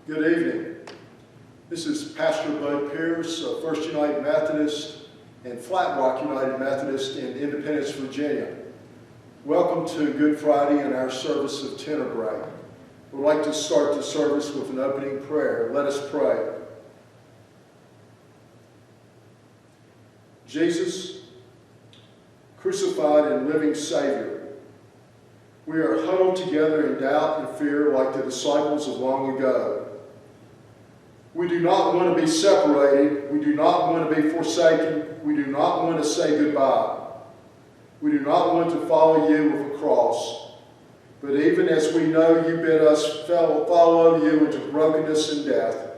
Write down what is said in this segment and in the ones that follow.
Good evening. This is Pastor Bud Pierce of First United Methodist and Flat Rock United Methodist in Independence, Virginia. Welcome to Good Friday and our service of Tenebrae. We'd like to start the service with an opening prayer. Let us pray. Jesus, crucified and living Savior, we are huddled together in doubt and fear like the disciples of long ago. We do not want to be separated. We do not want to be forsaken. We do not want to say goodbye. We do not want to follow you with a cross. But even as we know you bid us follow you into brokenness and death,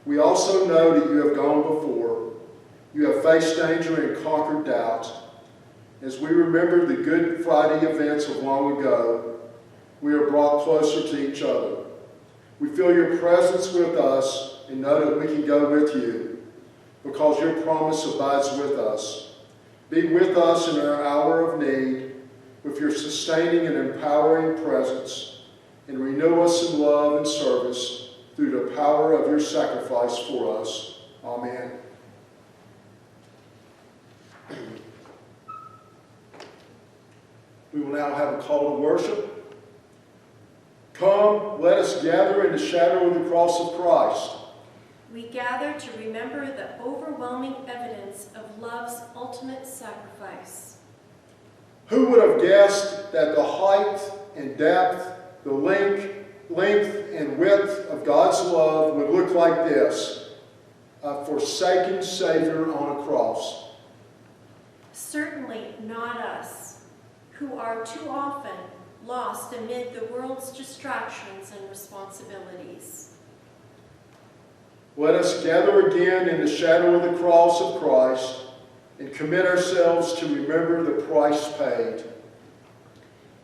we also know that you have gone before. You have faced danger and conquered doubt. As we remember the Good Friday events of long ago, we are brought closer to each other. We feel your presence with us and know that we can go with you because your promise abides with us. Be with us in our hour of need with your sustaining and empowering presence, and renew us in love and service through the power of your sacrifice for us. Amen. We will now have a call to worship. Come, let us gather in the shadow of the cross of Christ. We gather to remember the overwhelming evidence of love's ultimate sacrifice. Who would have guessed that the height and depth, the length and width of God's love would look like this, a forsaken Savior on a cross? Certainly not us, who are too often lost amid the world's distractions and responsibilities. Let us gather again in the shadow of the cross of Christ and commit ourselves to remember the price paid.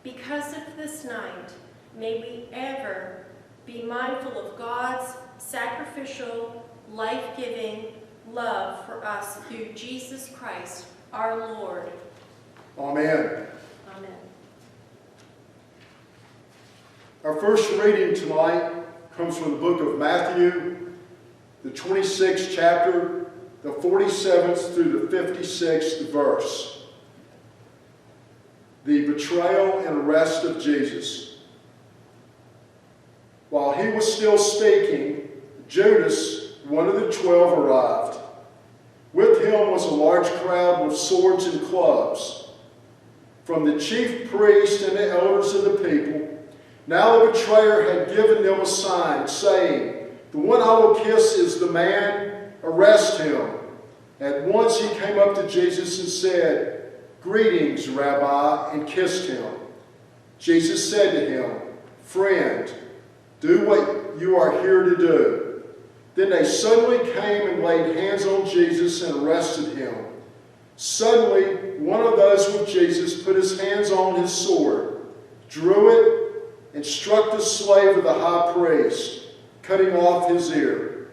Because of this night, may we ever be mindful of God's sacrificial, life-giving love for us through Jesus Christ, our Lord. Amen. Amen. Our first reading tonight comes from the book of Matthew, the 26th chapter, the 47th through the 56th verse. The betrayal and arrest of Jesus. While he was still speaking, Judas, one of the 12, arrived. With him was a large crowd with swords and clubs. From the chief priest and the elders of the people, now the betrayer had given them a sign, saying, "The one I will kiss is the man, arrest him." At once he came up to Jesus and said, "Greetings, Rabbi," and kissed him. Jesus said to him, "Friend, do what you are here to do." Then they suddenly came and laid hands on Jesus and arrested him. Suddenly, one of those with Jesus put his hands on his sword, drew it, and struck the slave of the high priest, cutting off his ear.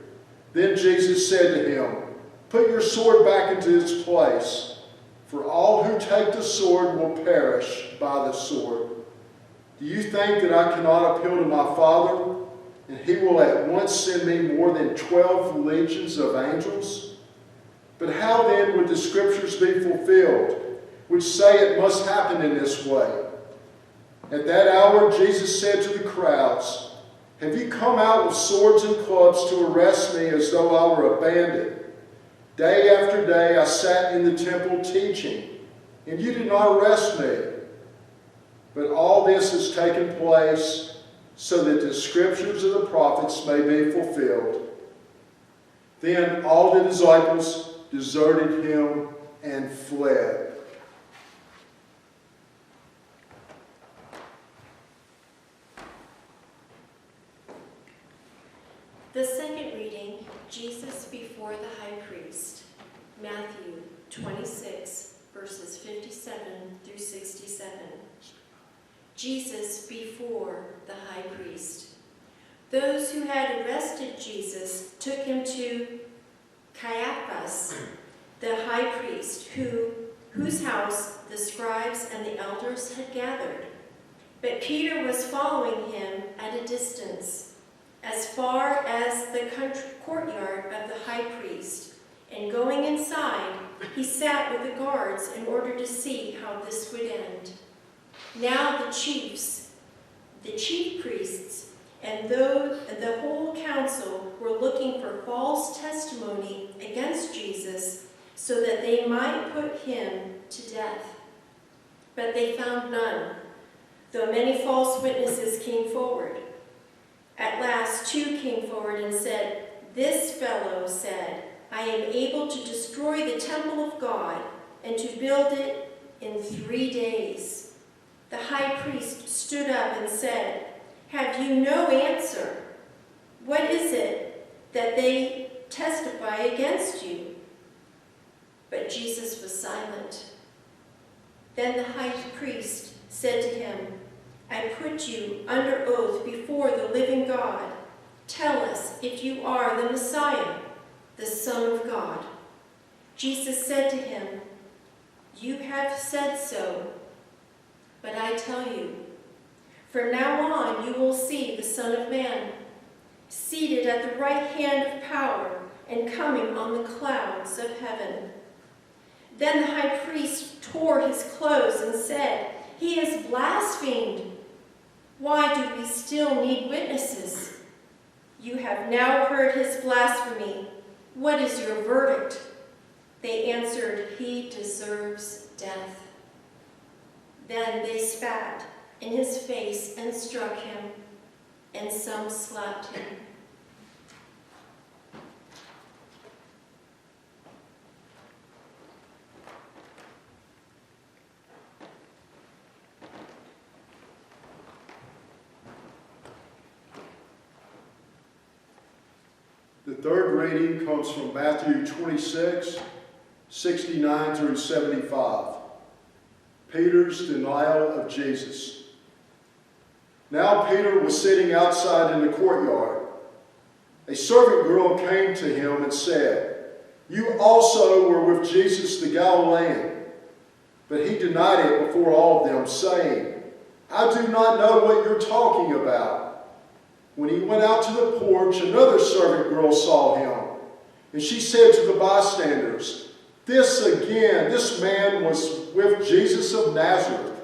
Then Jesus said to him, "Put your sword back into its place, for all who take the sword will perish by the sword. Do you think that I cannot appeal to my Father, and he will at once send me more than 12 legions of angels? But how then would the scriptures be fulfilled, which say it must happen in this way?" At that hour Jesus said to the crowds, "Have you come out with swords and clubs to arrest me as though I were a bandit? Day after day I sat in the temple teaching, and you did not arrest me. But all this has taken place so that the scriptures of the prophets may be fulfilled." Then all the disciples deserted him and fled. The second reading, Jesus before the high priest, Matthew 26, verses 57 through 67. Jesus before the high priest. Those who had arrested Jesus took him to Caiaphas, the high priest, whose house the scribes and the elders had gathered. But Peter was following him at a distance. as far as the courtyard of the high priest, and going inside, he sat with the guards in order to see how this would end. Now the chief priests, and the whole council were looking for false testimony against Jesus so that they might put him to death. But they found none, though many false witnesses came forward. At last 2 came forward and said, "This fellow said, I am able to destroy the temple of God and to build it in 3 days." The high priest stood up and said, "Have you no answer? What is it that they testify against you?" But Jesus was silent. Then the high priest said to him, "I put you under oath before the living God. Tell us if you are the Messiah, the Son of God." Jesus said to him, "You have said so. But I tell you, from now on you will see the Son of Man seated at the right hand of power and coming on the clouds of heaven." Then the high priest tore his clothes and said, "He has blasphemed. Why do we still need witnesses? You have now heard his blasphemy. What is your verdict?" They answered, "He deserves death." Then they spat in his face and struck him, and some slapped him. The third reading comes from Matthew 26, 69 through 75. Peter's denial of Jesus. Now Peter was sitting outside in the courtyard. A servant girl came to him and said, "You also were with Jesus the Galilean." But he denied it before all of them, saying, "I do not know what you're talking about." When he went out to the porch, another servant girl saw him, and she said to the bystanders, This man was with Jesus of Nazareth."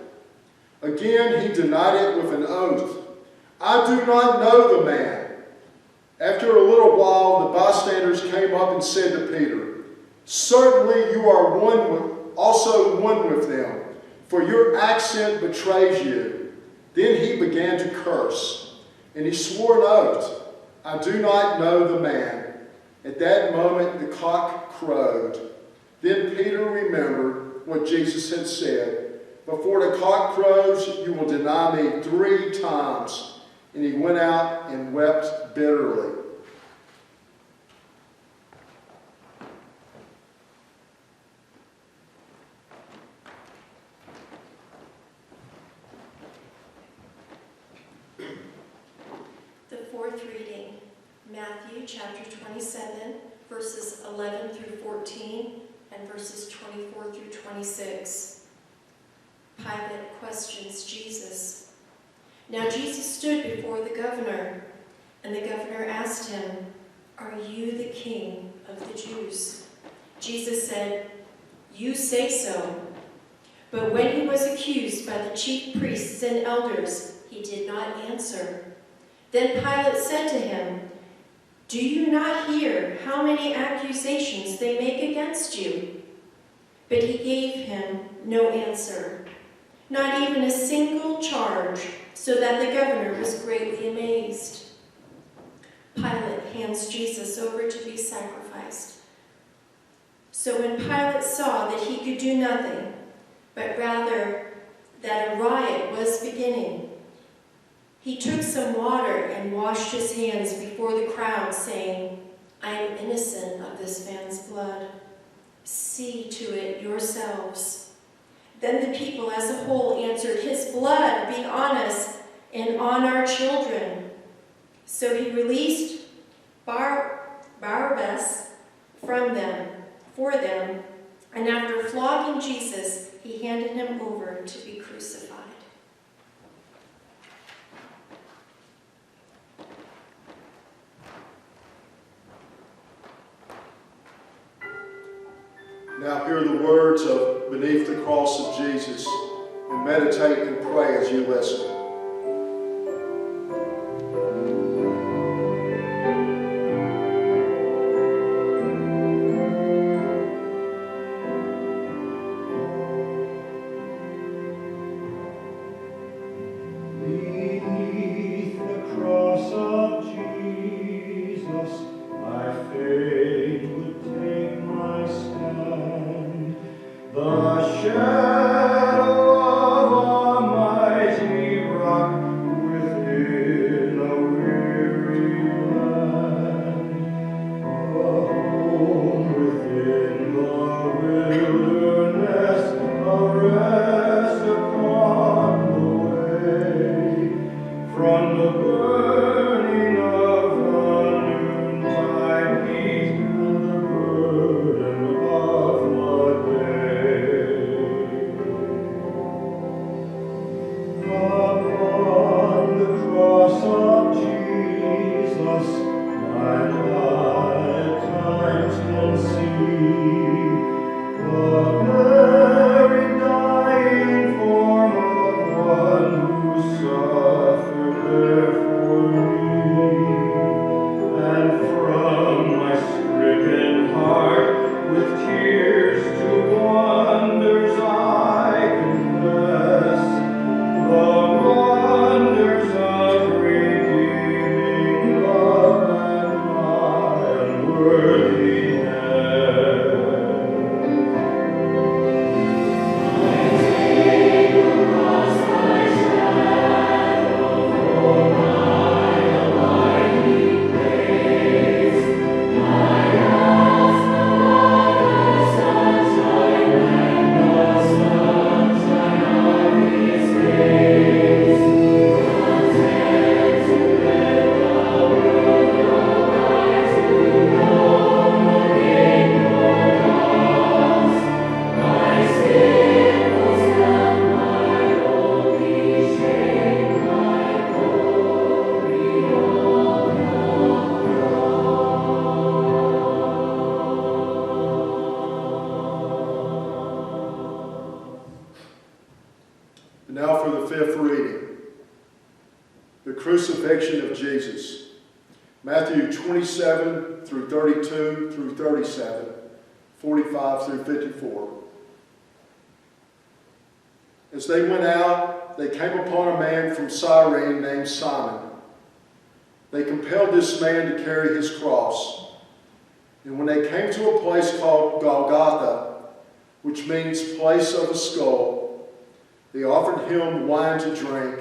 Again he denied it with an oath, "I do not know the man." After a little while, the bystanders came up and said to Peter, "Certainly you are also one with them, for your accent betrays you." Then he began to curse, and he swore an oath, "I do not know the man." At that moment the cock crowed. Then Peter remembered what Jesus had said, "Before the cock crows, you will deny me 3 times." And he went out and wept bitterly. The fourth reading, Matthew chapter 27, verses 11 through 14, and verses 24 through 26. Pilate questions Jesus. Now Jesus stood before the governor, and the governor asked him, "Are you the king of the Jews?" Jesus said, "You say so." But when he was accused by the chief priests and elders, he did not answer. Then Pilate said to him, "Do you not hear how many accusations they make against you?" But he gave him no answer, not even a single charge, so that the governor was greatly amazed. Pilate hands Jesus over to be sacrificed. So when Pilate saw that he could do nothing, but rather that a riot was beginning, he took some water and washed his hands before the crowd, saying, "I am innocent of this man's blood. See to it yourselves." Then the people as a whole answered, "His blood be on us and on our children." So he released Barabbas for them, and after flogging Jesus, he handed him over to be crucified. Now hear the words of Beneath the Cross of Jesus, and meditate and pray as you listen. Beneath the cross of Jesus, my faith would take my stand. The shadow of a mighty rock within a weary land. A home within the wilderness, a rest upon the way. From the burning of the noontide heat and the burden of the day. Upon the cross of Jesus, my lifetimes can see the very dying form of one who suffered there for me. And from my stricken heart, with tears to wonders I confess, the wonders of redeeming love and my unworthiness. And now for the fifth reading. The crucifixion of Jesus. Matthew 27 through 32 through 37, 45 through 54. As they went out, they came upon a man from Cyrene named Simon. They compelled this man to carry his cross. And when they came to a place called Golgotha, which means place of a skull, they offered him wine to drink,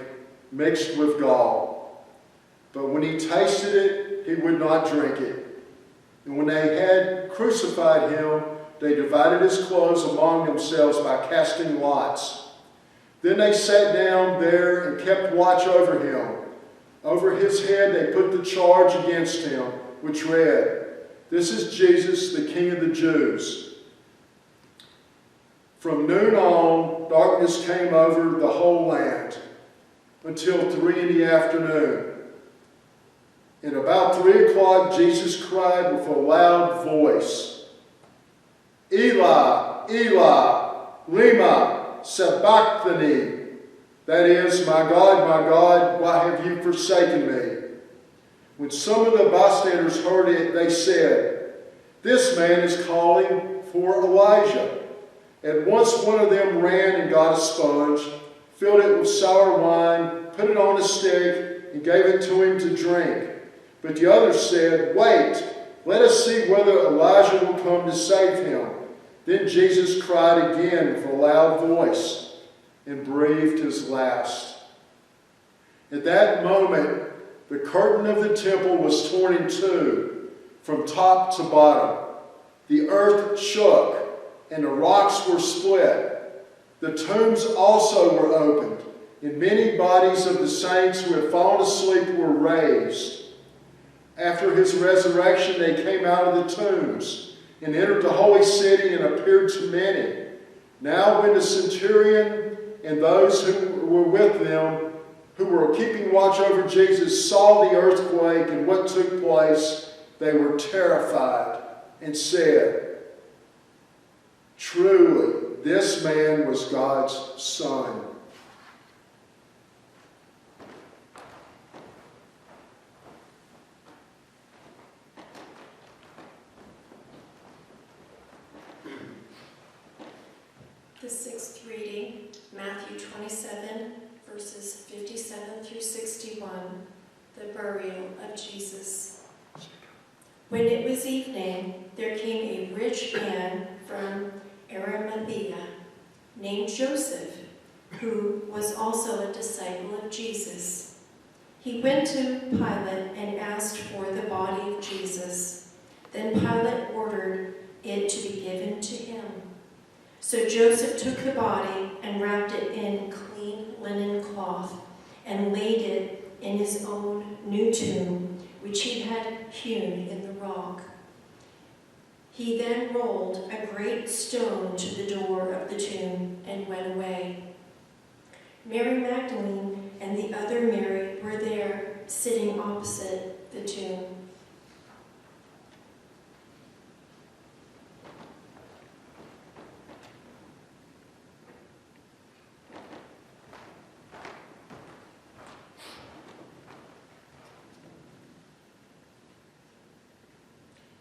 mixed with gall. But when he tasted it, he would not drink it. And when they had crucified him, they divided his clothes among themselves by casting lots. Then they sat down there and kept watch over him. Over his head they put the charge against him, which read, "This is Jesus, the King of the Jews." From noon on, darkness came over the whole land until 3 in the afternoon. And about 3 o'clock, Jesus cried with a loud voice, "Eli, Eli, lema sabachthani." That is, my God, why have you forsaken me?" When some of the bystanders heard it, they said, "This man is calling for Elijah." At once one of them ran and got a sponge, filled it with sour wine, put it on a stick, and gave it to him to drink. But the others said, "Wait, let us see whether Elijah will come to save him." Then Jesus cried again with a loud voice and breathed his last. At that moment, the curtain of the temple was torn in two, from top to bottom. The earth shook, and the rocks were split. The tombs also were opened, and many bodies of the saints who had fallen asleep were raised. After his resurrection, they came out of the tombs and entered the holy city and appeared to many. Now when the centurion and those who were with them, who were keeping watch over Jesus, saw the earthquake and what took place, they were terrified and said, Truly, this man was God's Son. The sixth reading, Matthew 27, verses 57 through 61, the burial of Jesus. When it was evening, there came a rich man from Arimathea, named Joseph, who was also a disciple of Jesus. He went to Pilate and asked for the body of Jesus. Then Pilate ordered it to be given to him. So Joseph took the body and wrapped it in clean linen cloth and laid it in his own new tomb, which he had hewn in the rock. He then rolled a great stone to the door of the tomb and went away. Mary Magdalene and the other Mary were there, sitting opposite the tomb.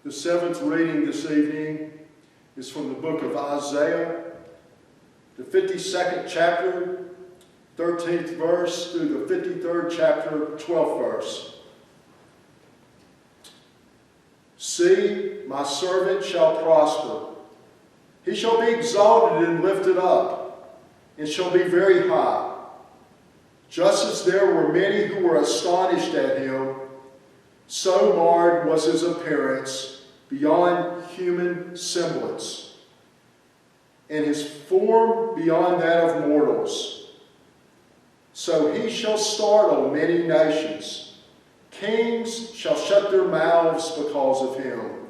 The seventh reading this evening is from the book of Isaiah, the 52nd chapter, 13th verse, through the 53rd chapter, 12th verse. See, my servant shall prosper. He shall be exalted and lifted up, and shall be very high. Just as there were many who were astonished at him, so marred was his appearance beyond human semblance, and his form beyond that of mortals. So he shall startle many nations. Kings shall shut their mouths because of him.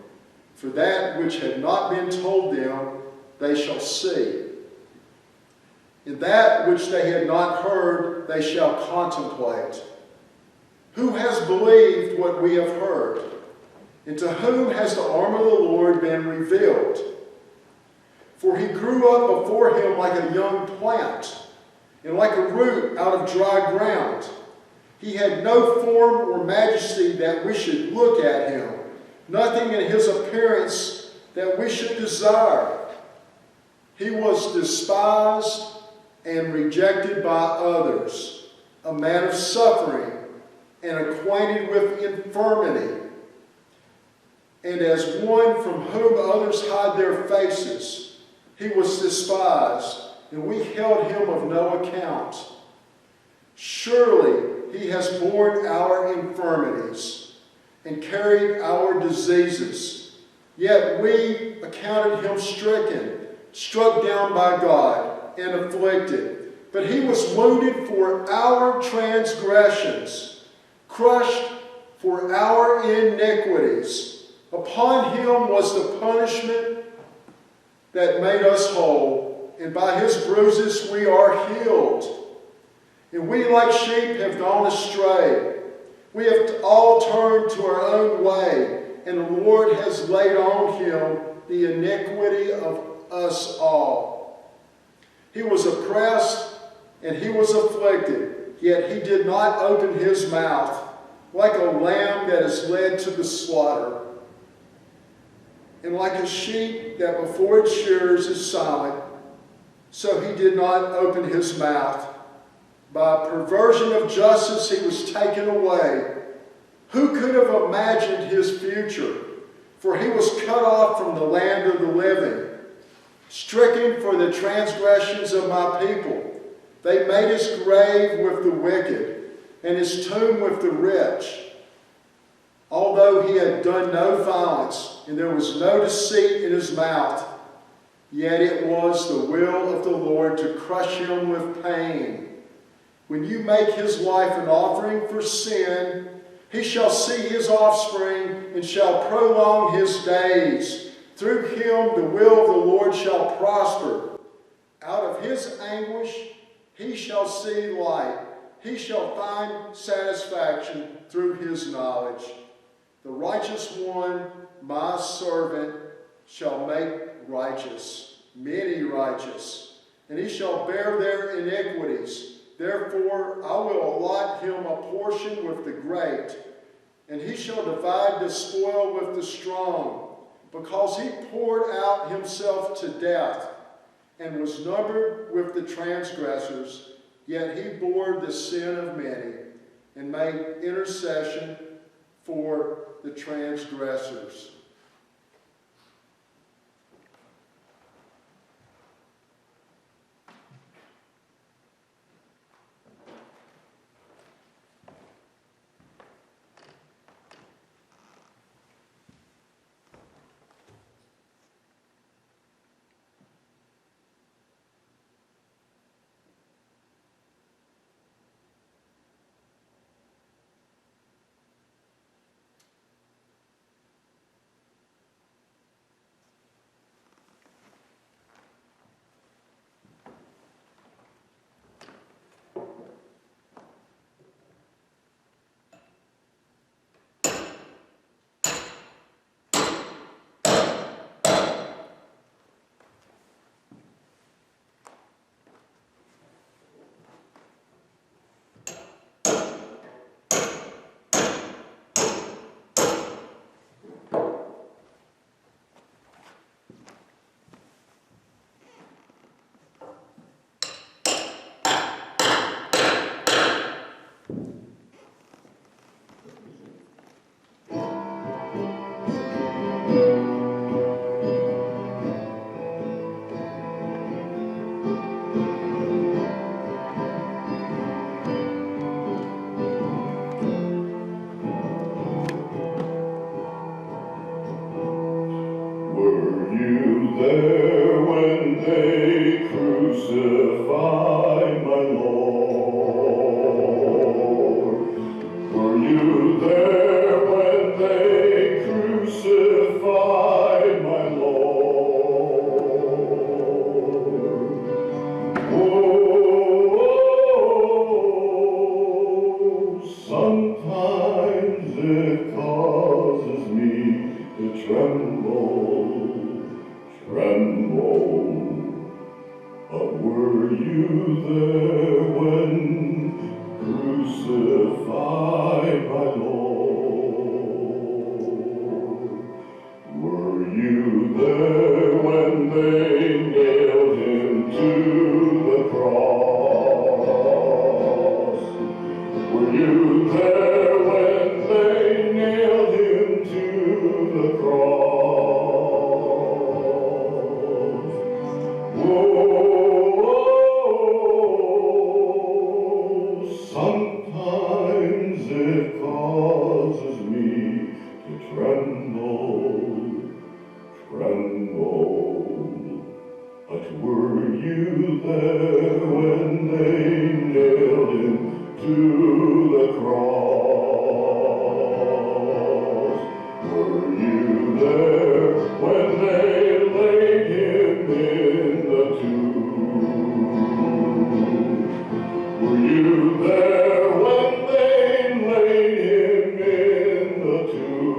For that which had not been told them, they shall see. And that which they had not heard, they shall contemplate. Who has believed what we have heard? And to whom has the arm of the Lord been revealed? For he grew up before him like a young plant, and like a root out of dry ground. He had no form or majesty that we should look at him, nothing in his appearance that we should desire. He was despised and rejected by others, a man of suffering and acquainted with infirmity. And as one from whom others hide their faces, he was despised, and we held him of no account. Surely he has borne our infirmities and carried our diseases. Yet we accounted him stricken, struck down by God, and afflicted. But he was wounded for our transgressions, crushed for our iniquities. Upon him was the punishment that made us whole, and by his bruises we are healed. And we like sheep have gone astray. We have all turned to our own way, and the Lord has laid on him the iniquity of us all. He was oppressed and he was afflicted, yet he did not open his mouth, like a lamb that is led to the slaughter. And like a sheep that before its shearers is silent, so he did not open his mouth. By perversion of justice he was taken away. Who could have imagined his future? For he was cut off from the land of the living, stricken for the transgressions of my people. They made his grave with the wicked, and his tomb with the rich. Although he had done no violence, and there was no deceit in his mouth, yet it was the will of the Lord to crush him with pain. When you make his life an offering for sin, he shall see his offspring and shall prolong his days. Through him the will of the Lord shall prosper. Out of his anguish he shall see light. He shall find satisfaction through his knowledge. The righteous one, my servant, shall make righteous. many righteous, and he shall bear their iniquities. Therefore I will allot him a portion with the great, and he shall divide the spoil with the strong, because he poured out himself to death, and was numbered with the transgressors, yet he bore the sin of many, and made intercession for the transgressors. Were you there when they crucified my Lord? Were you there when they crucified my Lord? Oh, sometimes it causes me to tremble. But were you there when crucified my Lord? Were you there when they nailed him to the cross? Were you there when they nailed him to the cross? Sometimes it causes me to tremble. But were you there when they nailed him to the cross? Were you there when they laid him in the tomb? Were you there when they laid him in the tomb?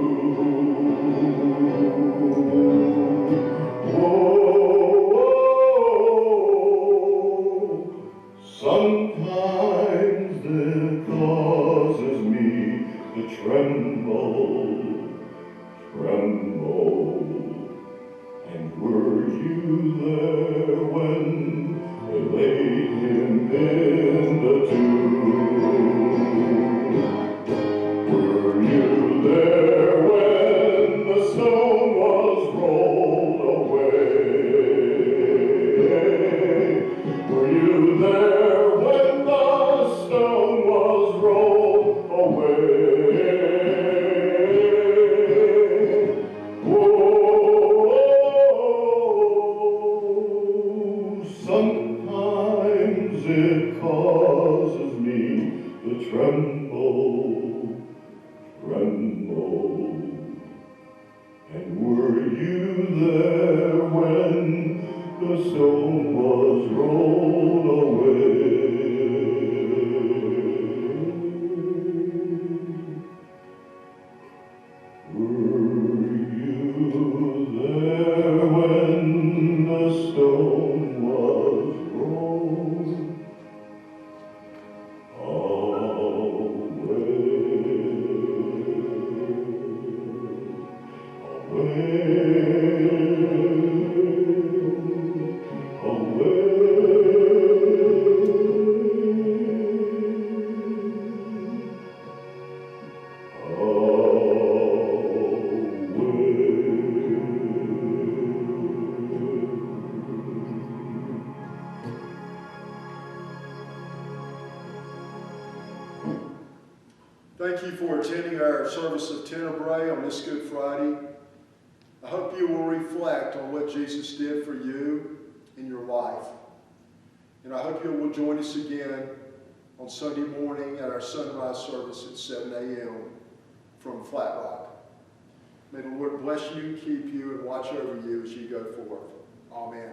Sometimes it causes me to tremble. And were you there when they laid him in the tomb? Were you there when the stone was rolled away? Were you there when the stone was rolled away? Sometimes it causes me to tremble. And were you there when the stone was rolled away? Were you there when the stone Thank you for attending our service of Tenebrae on this Good Friday. I hope you will reflect on what Jesus did for you in your life. And I hope you will join us again on Sunday morning at our sunrise service at 7 a.m. from Flat Rock. May the Lord bless you, keep you, and watch over you as you go forth. Amen.